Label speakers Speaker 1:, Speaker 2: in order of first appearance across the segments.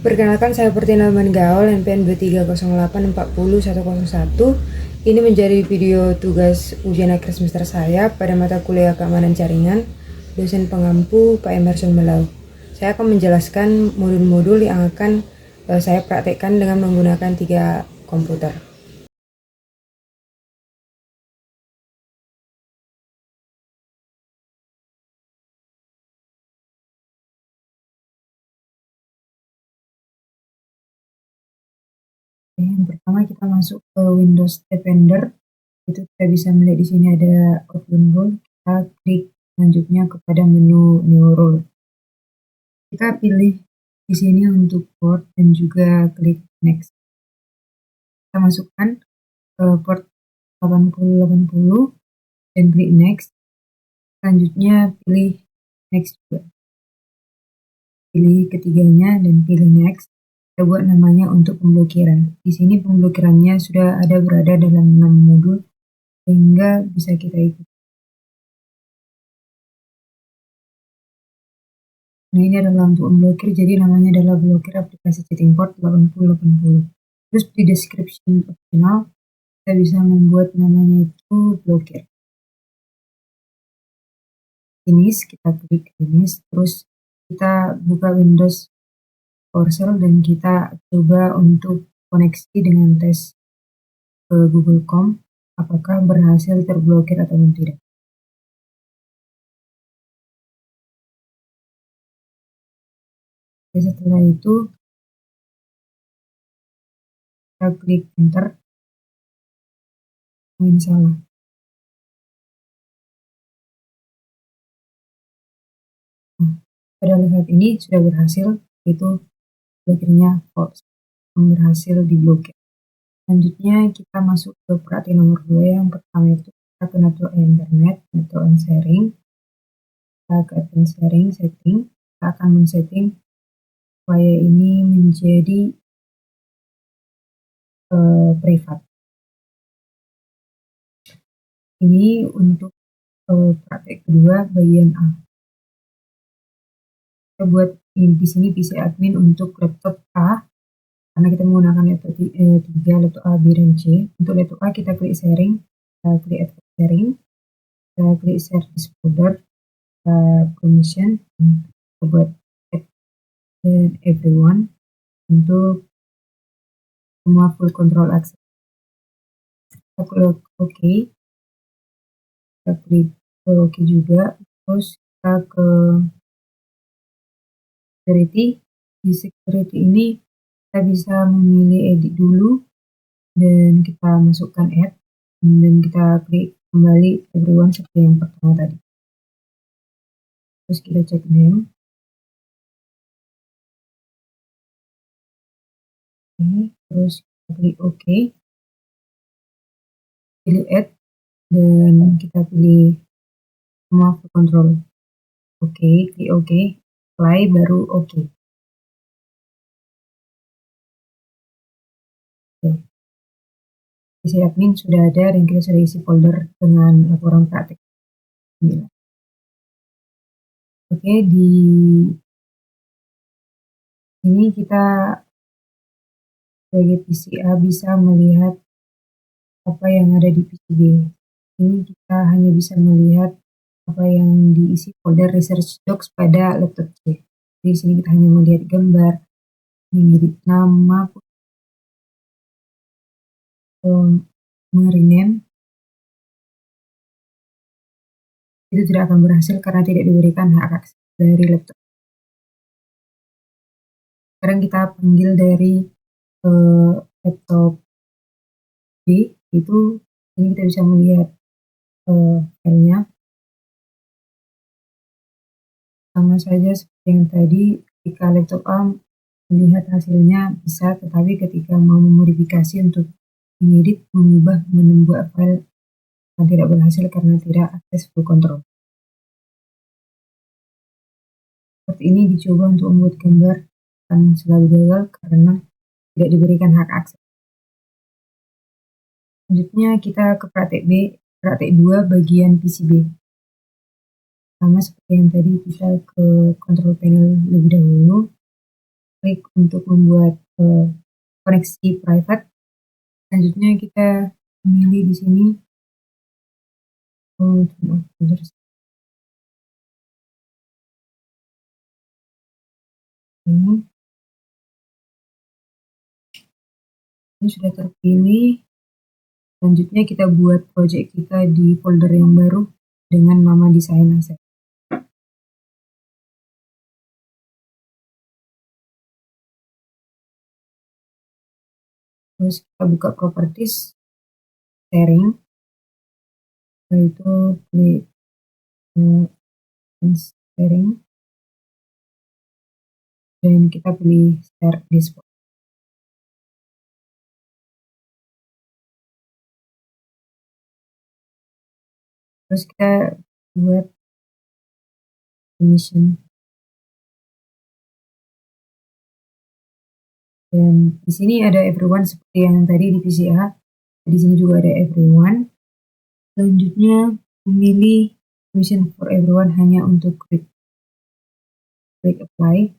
Speaker 1: Perkenalkan, saya Pertina Mangaol, NPN 2308401101. Ini menjadi video tugas ujian akhir semester saya pada mata kuliah keamanan jaringan, dosen pengampu Pak Emerson Melau. Saya akan menjelaskan modul-modul yang akan saya praktekkan dengan menggunakan 3 komputer. Yang pertama kita masuk ke Windows Defender. Itu kita bisa melihat di sini ada open rule. Kita klik selanjutnya kepada menu new rule. Kita pilih di sini untuk port dan juga klik next. Kita masukkan port 8080 dan klik next. Selanjutnya pilih next juga. Pilih ketiganya dan pilih next. Kita buat namanya untuk pemblokiran. Di sini pemblokirannya sudah ada berada dalam 6 modul sehingga bisa kita ikuti. Nah, ini adalah untuk memblokir, jadi namanya adalah blokir aplikasi chatting port 8080. Terus di description optional kita bisa membuat namanya itu blokir. Finish, kita klik finish, terus kita buka Windows PowerShell dan kita coba untuk koneksi dengan tes ke Google Chrome apakah berhasil terblokir atau tidak. Oke, setelah itu kita klik enter. Ini salah. Pada saat ini sudah berhasil, itu blokirnya false, berhasil diblokir. Selanjutnya kita masuk ke praktik nomor 2. Yang pertama itu kita ke network internet, network and sharing. Kita ke advanced sharing setting, kita akan men-setting supaya ini menjadi privat. Ini untuk praktik kedua bagian A. Kita buat di sini PC admin untuk laptop A karena kita menggunakan laptop 3, laptop A, B, dan C. Untuk laptop A kita klik sharing, kita klik advanced sharing, kita klik share this folder, kita permission, kita buat add everyone untuk semua full control access. Kita klik OK, kita klik OK juga, terus kita ke security. Di security ini kita bisa memilih edit dulu dan kita masukkan add dan kita klik kembali everyone seperti yang pertama tadi. Terus kita cek name. Terus kita klik OK, pilih add dan kita pilih semua full control. Oke, klik OK, apply, baru OK. PC admin sudah ada dan kita sudah isi folder dengan laporan praktik. Oke, di sini kita sebagai PCA bisa melihat apa yang ada di PCB. Ini kita hanya bisa melihat apa yang diisi folder research docs pada laptop C. Di sini kita hanya melihat gambar, mengedit nama, merename. Itu tidak akan berhasil karena tidak diberikan hak akses dari laptop. Sekarang kita panggil dari laptop B, itu ini kita bisa melihat filenya. Sama saja seperti yang tadi, ketika laptop A melihat hasilnya bisa, tetapi ketika mau memodifikasi untuk mengedit, mengubah, membuat file akan tidak berhasil karena tidak akses full control. Seperti ini dicoba untuk membuat gambar akan selalu gagal karena tidak diberikan hak akses. Selanjutnya kita ke praktik B, praktik 2 bagian PCB. Sama seperti yang tadi, kita ke control panel lebih dahulu. klik untuk membuat koneksi private. Selanjutnya kita memilih di sini ini sudah terpilih. Selanjutnya kita buat project kita di folder yang baru dengan nama desain asset. Terus kita buka properties, sharing, setelah itu klik sharing, dan kita pilih share display. Terus kita buat permission, dan di sini ada everyone seperti yang tadi di PCA. Di sini juga ada everyone. Selanjutnya memilih permission for everyone hanya untuk klik apply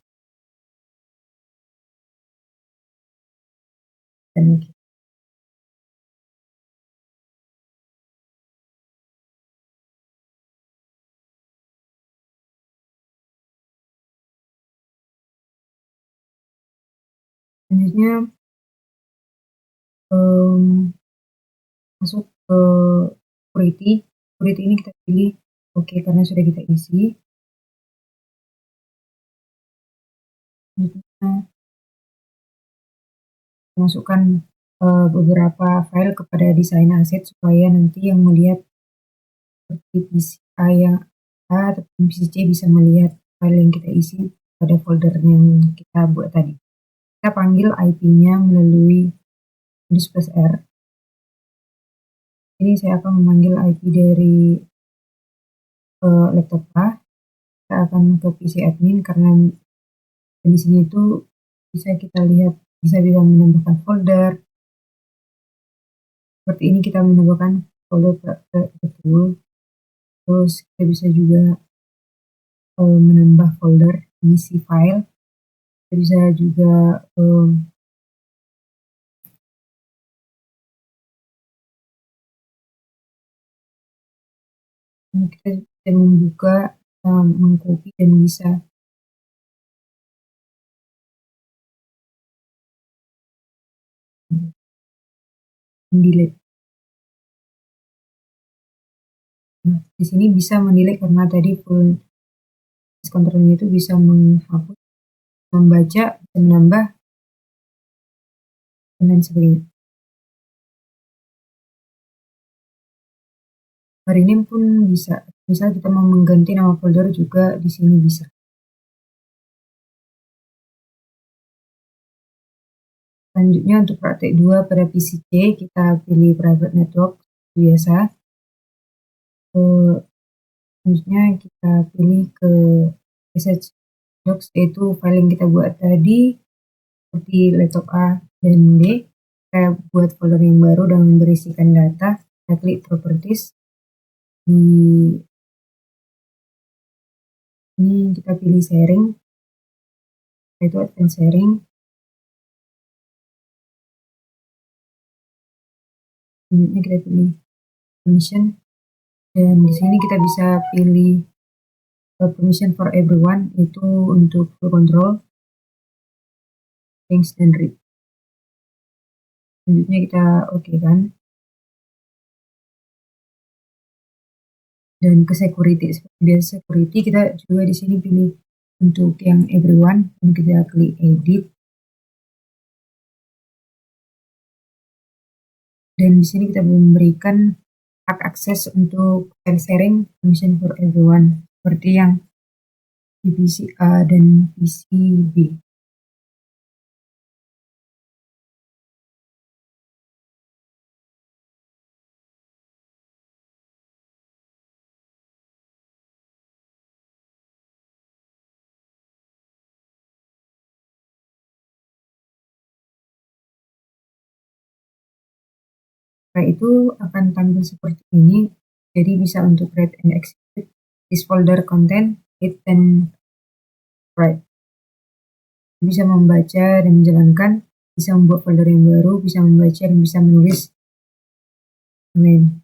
Speaker 1: dan oke. Selanjutnya masuk ke security ini kita pilih oke karena sudah kita isi. Selanjutnya masukkan beberapa file kepada desain aset supaya nanti yang melihat seperti PCA yang A ataupun PCC bisa melihat file yang kita isi pada folder yang kita buat tadi. Kita panggil IP-nya melalui Windows +R. Ini saya akan memanggil IP dari laptop A. Kita akan ke PC admin karena di sini itu bisa kita lihat, bisa menambahkan folder. Seperti ini kita menambahkan folder betul. Terus kita bisa juga menambah folder isi file. Kita bisa juga kita bisa membuka, mengcopy dan bisa mendelete. Nah, di sini bisa mendelete karena tadi full controlnya itu bisa menghapus, membaca, menambah, dan lain sebagainya. Rename pun bisa. Misal kita mau mengganti nama folder juga di sini bisa. Selanjutnya untuk praktek 2 pada PCC kita pilih private network biasa. Selanjutnya kita pilih ke message docs, yaitu file yang kita buat tadi seperti laptop A dan B. Kita buat folder yang baru dan berisikan data. Kita klik properties. Di ini kita pilih sharing, yaitu advance sharing. Selanjutnya kita pilih permission, dan di sini kita bisa pilih permission for everyone, itu untuk full control, thanks dan read. Selanjutnya kita oke kan. Dan ke security, seperti biasa security kita juga di sini pilih untuk yang everyone, dan kita klik edit. Dan di sini kita memberikan hak akses untuk file sharing permission for everyone seperti yang di PC A dan PC B. Setelah itu akan tampil seperti ini. Jadi bisa untuk read and execute this folder content, read and write. bisa membaca dan menjalankan, bisa membuat folder yang baru, bisa membaca dan bisa menulis. Amin.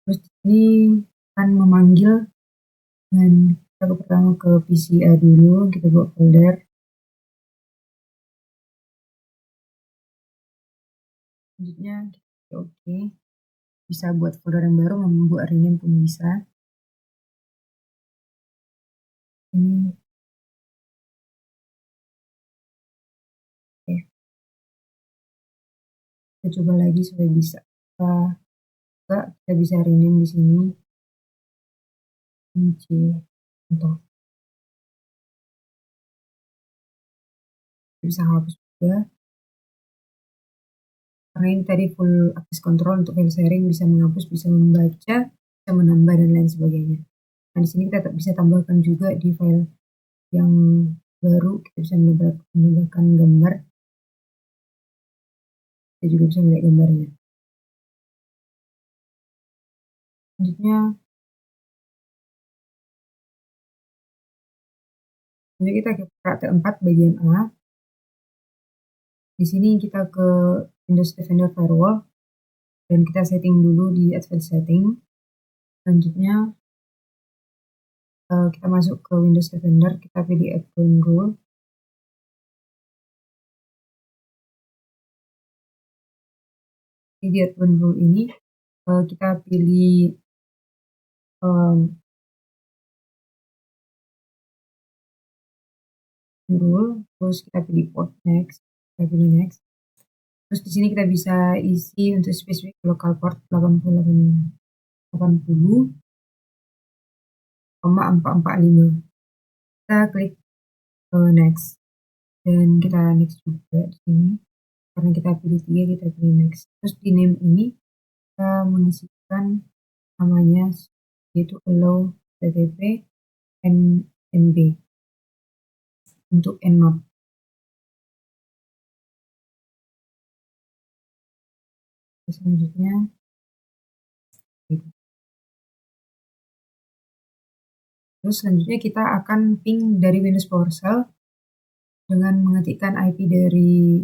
Speaker 1: Terus ini akan memanggil dengan kita pertama ke PCA dulu, kita buat folder. Selanjutnya kita oke. Bisa buat folder yang baru, membuat rename pun bisa. Ini oke. Kita coba lagi supaya bisa. Kita bisa rename di sini. Ini C contoh. Bisa hapus juga. Karena ini tadi full access control untuk file sharing, bisa menghapus, bisa membaca, bisa menambah dan lain sebagainya. Nah, di sini kita bisa tambahkan juga di file yang baru, kita bisa menambahkan gambar. Kita juga bisa melihat gambarnya. Selanjutnya kita ke praktek 4 bagian A. Di sini kita ke Windows Defender Firewall dan kita setting dulu di Advanced Setting. Selanjutnya kita masuk ke Windows Defender, kita pilih Advanced Rule. Di Advanced Rule ini kita pilih rule, terus kita pilih port next, kita pilih next. Terus di sini kita bisa isi untuk spesifik local port 8080,445. Kita klik next dan kita next juga di sini. Karena kita pilih 3, kita pilih next. Terus di name ini kita mengisikan namanya, yaitu allow ttp nb untuk nmap. Selanjutnya terus selanjutnya kita akan ping dari Windows PowerShell dengan mengetikkan IP dari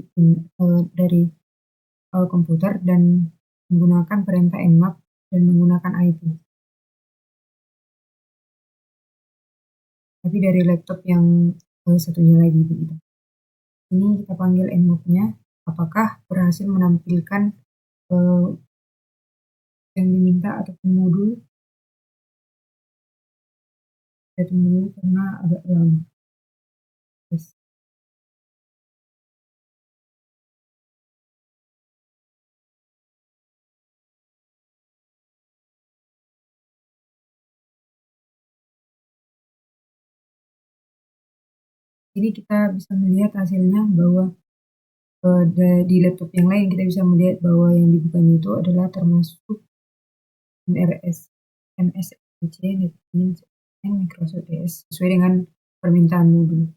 Speaker 1: komputer dan menggunakan perintah nmap dan menggunakan IP. Tapi dari laptop yang satunya lagi begitu. Ini kita panggil nmap-nya, apakah berhasil menampilkan yang diminta ataupun modul. Kita tunggu dulu karena agak lama. Yes. Jadi kita bisa melihat hasilnya bahwa di laptop yang lain kita bisa melihat bahwa yang dibukanya itu adalah termasuk MSRC, NetBeans, dan Microsoft DS sesuai dengan permintaan modul.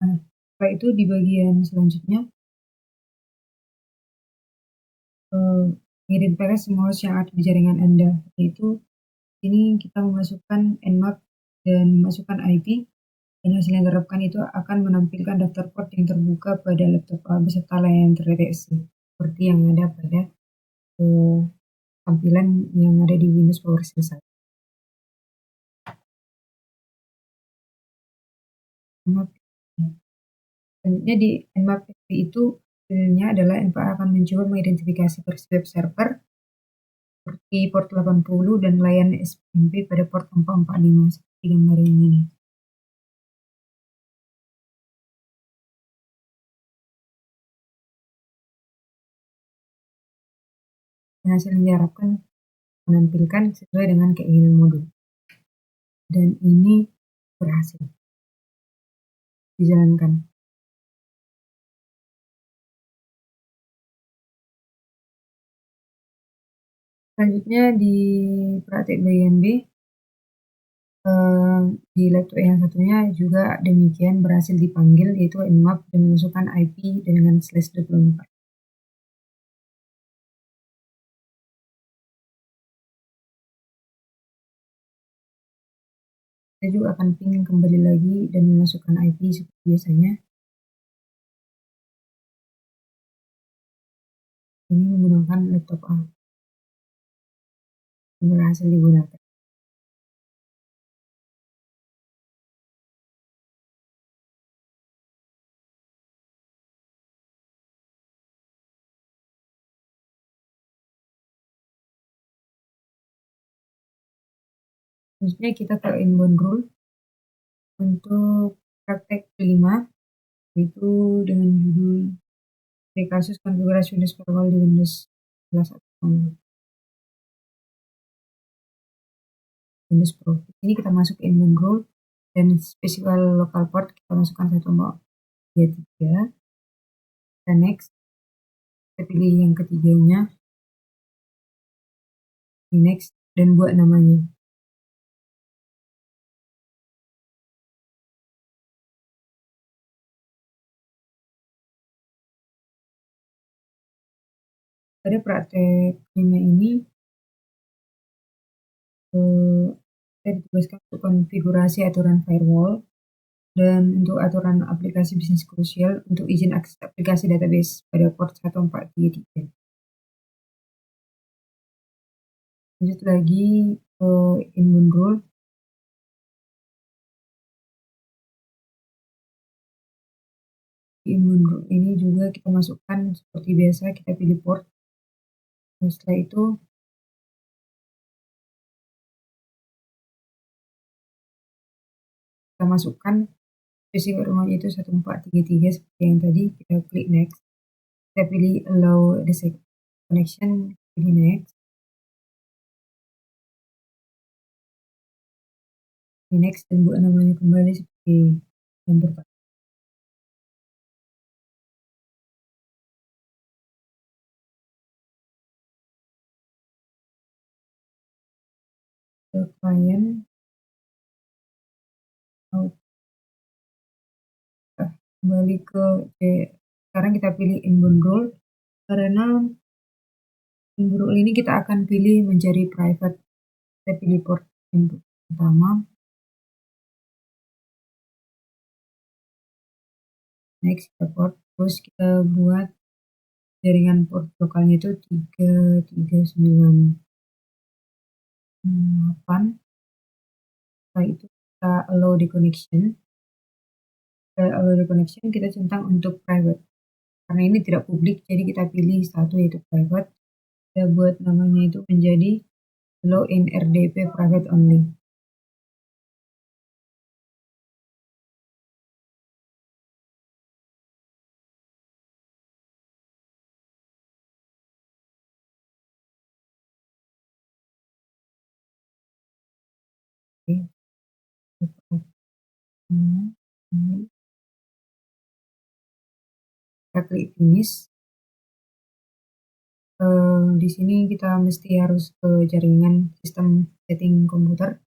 Speaker 1: Nah, setelah itu di bagian selanjutnya mengidentifikasi semua host yang ada di jaringan Anda, yaitu ini kita memasukkan nmap dan memasukkan IP, dan hasil yang diterapkan itu akan menampilkan daftar port yang terbuka pada laptop A beserta layanan terdeteksi seperti yang ada pada tampilan yang ada di Windows PowerShell 1. Selanjutnya di nmap itu hasilnya adalah NPA akan mencoba mengidentifikasi versi web server seperti port 80 dan layanan SMP pada port 445 seperti gambar yang ini. Dan hasil yang diharapkan menampilkan sesuai dengan keinginan modul. Dan ini berhasil dijalankan. Selanjutnya di praktik bagian B, di laptop yang satunya juga demikian berhasil dipanggil yaitu nmap dan memasukkan IP dengan /24. Kita juga akan ping kembali lagi dan memasukkan IP seperti biasanya. Ini menggunakan laptop A. Berhasil digunakan. Selanjutnya kita ke inbound rule untuk praktek kelima, yaitu dengan judul kasus konfigurasi Windows Firewall di Windows 11 atau Windows Pro. Ini kita masuk ke inbound rule dan spesial local port kita masukkan 1.33. Kita next, kita pilih yang ketiganya, di next dan buat namanya. Pada praktek kelima ini kita ditugaskan untuk konfigurasi aturan firewall dan untuk aturan aplikasi bisnis krusial untuk izin akses aplikasi database pada port 1433. Lanjut lagi ke inbound rule. Di inbound rule ini juga kita masukkan seperti biasa, kita pilih port. Dan setelah itu kita masukkan spesifikasi rumahnya itu 1433 seperti yang tadi. Kita klik next, kita pilih allow the connection, pilih next, dan buat namanya kembali seperti yang pertama. Ke klien, kembali ke sekarang kita pilih inbound rule, karena inbound rule ini kita akan pilih mencari private. Kita pilih port yang pertama, next kita port, terus kita buat jaringan port lokalnya itu 3398. Setelah itu kita allow the connection. Allow the connection kita centang untuk private. Karena ini tidak publik, jadi kita pilih satu yaitu private. Kita buat namanya itu menjadi allow in RDP private only. Oke. Kita klik finish. Di sini kita mesti harus ke jaringan sistem setting komputer.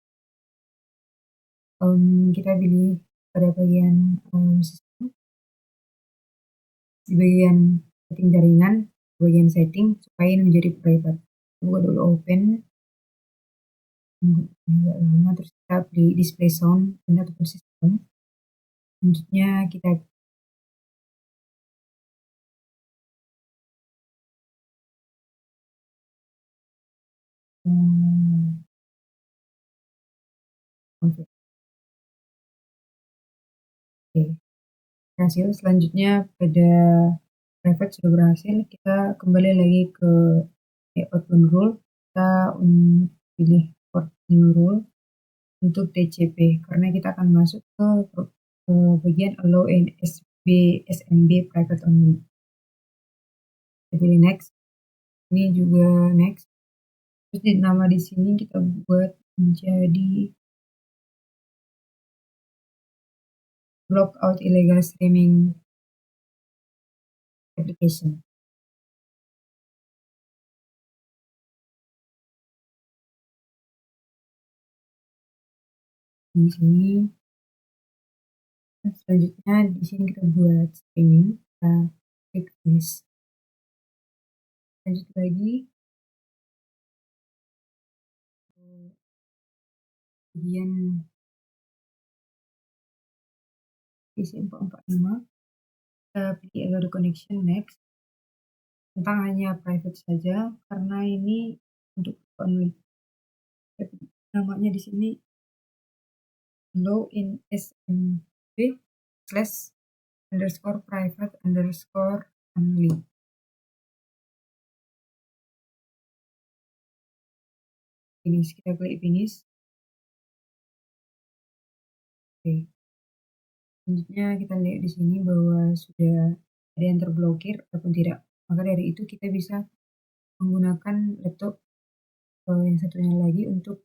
Speaker 1: Kita pilih pada bagian sistem, di bagian setting jaringan, bagian setting supaya ini menjadi private. Buka dulu open, agak lama, terus kita pilih display sound dan ataupun sistem. Selanjutnya kita oke, berhasil. Selanjutnya pada private sudah berhasil, kita kembali lagi ke outbound rule. Kita pilih port new rule untuk TCP karena kita akan masuk ke bagian allow in SMB private only. Kita pilih next, ini juga next. Terus di nama di sini kita buat menjadi block out illegal streaming application. di sini. Selanjutnya di sini kita buat streaming, kita klik finish. Lanjut lagi, kemudian isi 445, kita pilih allow the connection next, tentang hanya private saja karena ini untuk only. Namanya di sini low in smb slash underscore private underscore only. Finish, kita klik finish. Oke. Selanjutnya kita lihat di sini bahwa sudah ada yang terblokir ataupun tidak. Maka dari itu kita bisa menggunakan laptop yang satunya lagi untuk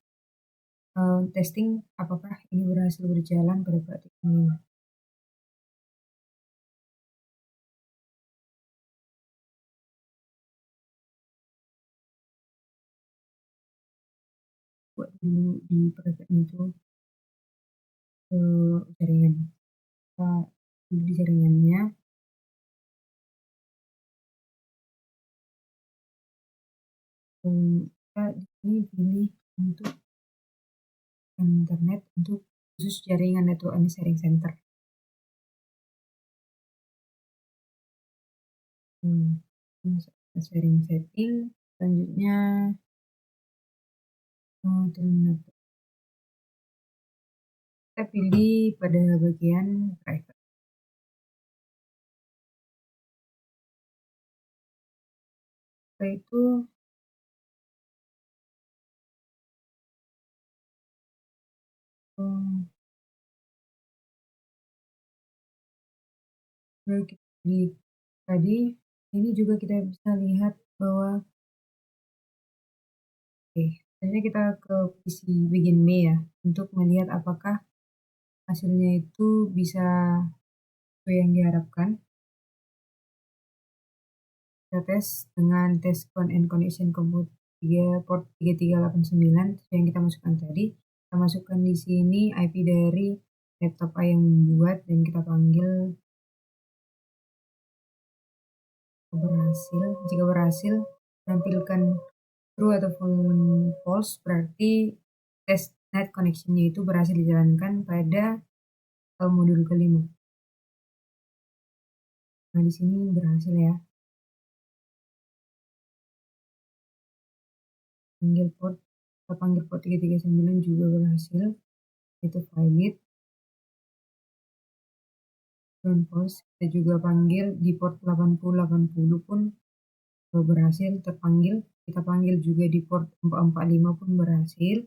Speaker 1: testing apakah ini berhasil berjalan pada praktik ini. Buat dulu di private itu jaringan. Kita dulu di jaringannya. Kita di sini pilih untuk internet untuk khusus jaringan network and sharing center. Sharing setting, selanjutnya kita pilih pada bagian private. Setelah itu tadi ini juga kita bisa lihat bahwa selanjutnya kita ke PC bagian B ya, untuk melihat apakah hasilnya itu bisa sesuai yang diharapkan. Kita tes dengan tes connect and connection komputer 3 port 3389 yang kita masukkan tadi. Kita masukkan di sini IP dari laptop A yang membuat dan kita panggil. Jika berhasil tampilkan true ataupun false, berarti tes net connection-nya itu berhasil dijalankan pada modul kelima. Nah, di sini berhasil ya. Kita panggil port 339 juga berhasil. Itu valid. Dan false, kita juga panggil di port 8080 pun berhasil terpanggil. Kita panggil juga di port 445 pun berhasil.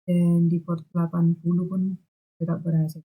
Speaker 1: Dan di port 80 pun tetap berhasil.